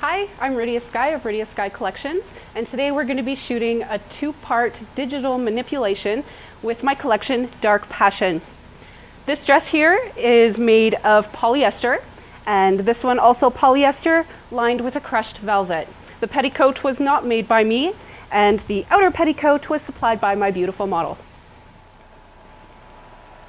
Hi, I'm Rydia Sky of Rydia Sky Collections, and today we're going to be shooting a two-part digital manipulation with my collection, Dark Passion. This dress here is made of polyester, and this one also polyester lined with a crushed velvet. The petticoat was not made by me, and the outer petticoat was supplied by my beautiful model.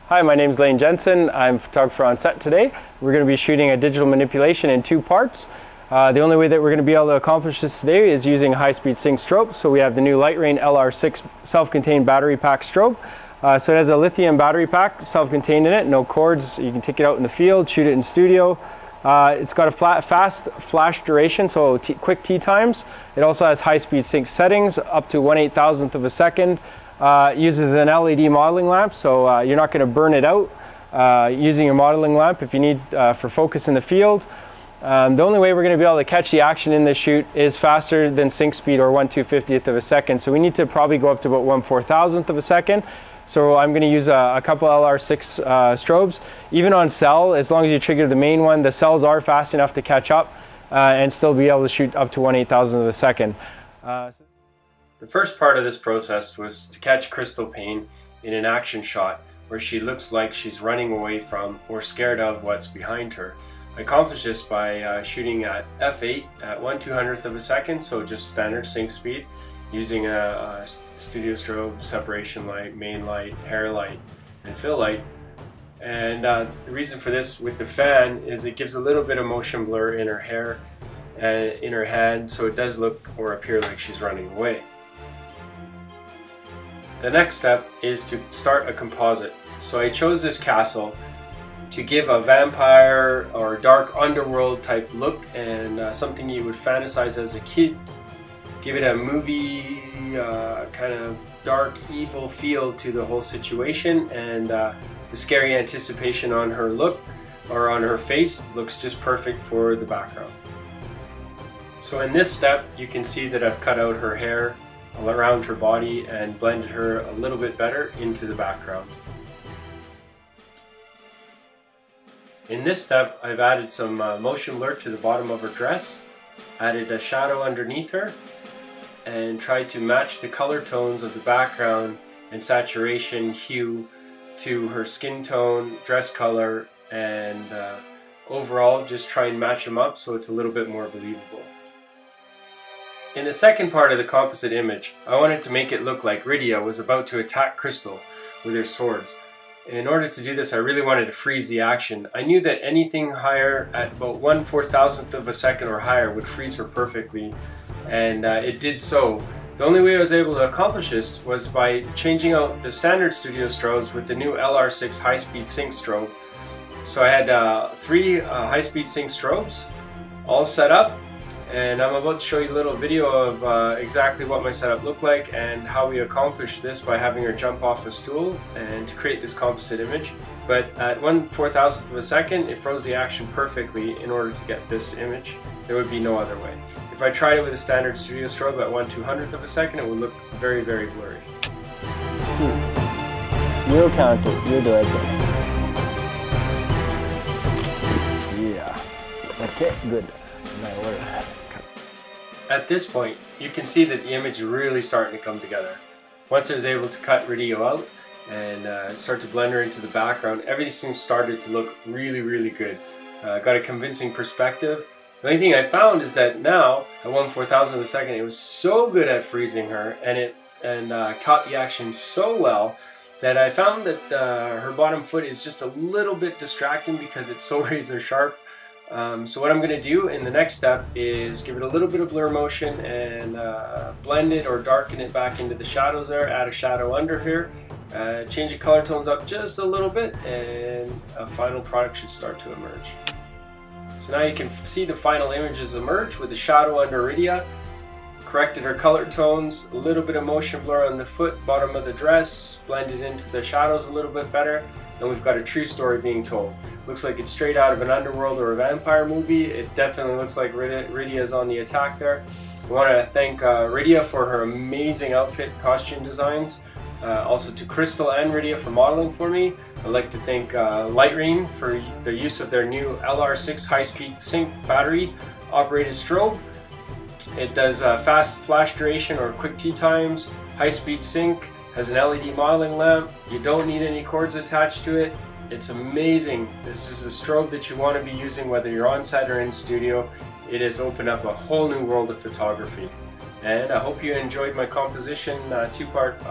Hi, my name is Lane Jensen. I'm a photographer on set today. We're going to be shooting a digital manipulation in two parts. The only way that we're going to be able to accomplish this today is using a high-speed sync strobe. So we have the new LightRain LR6 self-contained battery pack strobe. So it has a lithium battery pack self-contained in it, no cords. You can take it out in the field, shoot it in studio. It's got a fast flash duration, so quick T times. It also has high-speed sync settings up to 1/8,000th of a second. Uses an LED modeling lamp, so you're not going to burn it out using your modeling lamp if you need for focus in the field. The only way we're going to be able to catch the action in this shoot is faster than sync speed, or 1/250th of a second. So we need to probably go up to about 1/4000th of a second. So I'm going to use a couple LR6 strobes. Even on cell, as long as you trigger the main one, the cells are fast enough to catch up and still be able to shoot up to 1/8000th of a second. The first part of this process was to catch Crystal Payne in an action shot where she looks like she's running away from or scared of what's behind her. I accomplished this by shooting at f8 at 1/200th of a second, so just standard sync speed, using a studio strobe, separation light, main light, hair light, and fill light. And the reason for this with the fan is it gives a little bit of motion blur in her hair and in her hand, so it does look or appear like she's running away. The next step is to start a composite. So I chose this castle to give a vampire or dark underworld type look, and something you would fantasize as a kid. Give it a movie kind of dark evil feel to the whole situation, and the scary anticipation on her look or on her face looks just perfect for the background. So in this step you can see that I've cut out her hair all around her body and blended her a little bit better into the background. In this step, I've added some motion blur to the bottom of her dress, added a shadow underneath her, and tried to match the color tones of the background and saturation hue to her skin tone, dress color, and overall just try and match them up so it's a little bit more believable. In the second part of the composite image, I wanted to make it look like Rydia was about to attack Crystal with her swords. In order to do this, I really wanted to freeze the action. I knew that anything higher at about 1/4000th of a second or higher would freeze her perfectly, and it did so. The only way I was able to accomplish this was by changing out the standard studio strobes with the new LR6 high-speed sync strobe. So I had 3 high-speed sync strobes all set up, and I'm about to show you a little video of exactly what my setup looked like and how we accomplished this by having her jump off a stool and to create this composite image. But at 1/4000th of a second, it froze the action perfectly in order to get this image. There would be no other way. If I tried it with a standard studio strobe at 1/200th of a second, it would look very, very blurry. You count it, you do it. Yeah. Okay, good. At this point, you can see that the image is really starting to come together. Once I was able to cut Rydia out and start to blend her into the background, everything started to look really, really good. Got a convincing perspective. The only thing I found is that now, at 1/4000th of a second, it was so good at freezing her and caught the action so well that I found that her bottom foot is just a little bit distracting because it's so razor sharp. So what I'm going to do in the next step is give it a little bit of blur motion and blend it or darken it back into the shadows there, add a shadow under here, change the color tones up just a little bit, and a final product should start to emerge. So now you can see the final images emerge with the shadow under Rydia. Corrected her color tones, a little bit of motion blur on the foot, bottom of the dress, blended into the shadows a little bit better, and we've got a true story being told. Looks like it's straight out of an underworld or a vampire movie. It definitely looks like Rydia is on the attack there. I want to thank Rydia for her amazing outfit costume designs. Also to Crystal and Rydia for modeling for me. I'd like to thank LightRain for the use of their new LR6 high-speed sync battery operated strobe. It does fast flash duration or quick tea times, high-speed sync, has an LED modeling lamp. You don't need any cords attached to it. It's amazing. This is a strobe that you want to be using whether you're on set or in studio. It has opened up a whole new world of photography. And I hope you enjoyed my composition two-part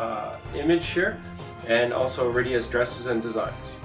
image here, and also Rydia's dresses and designs.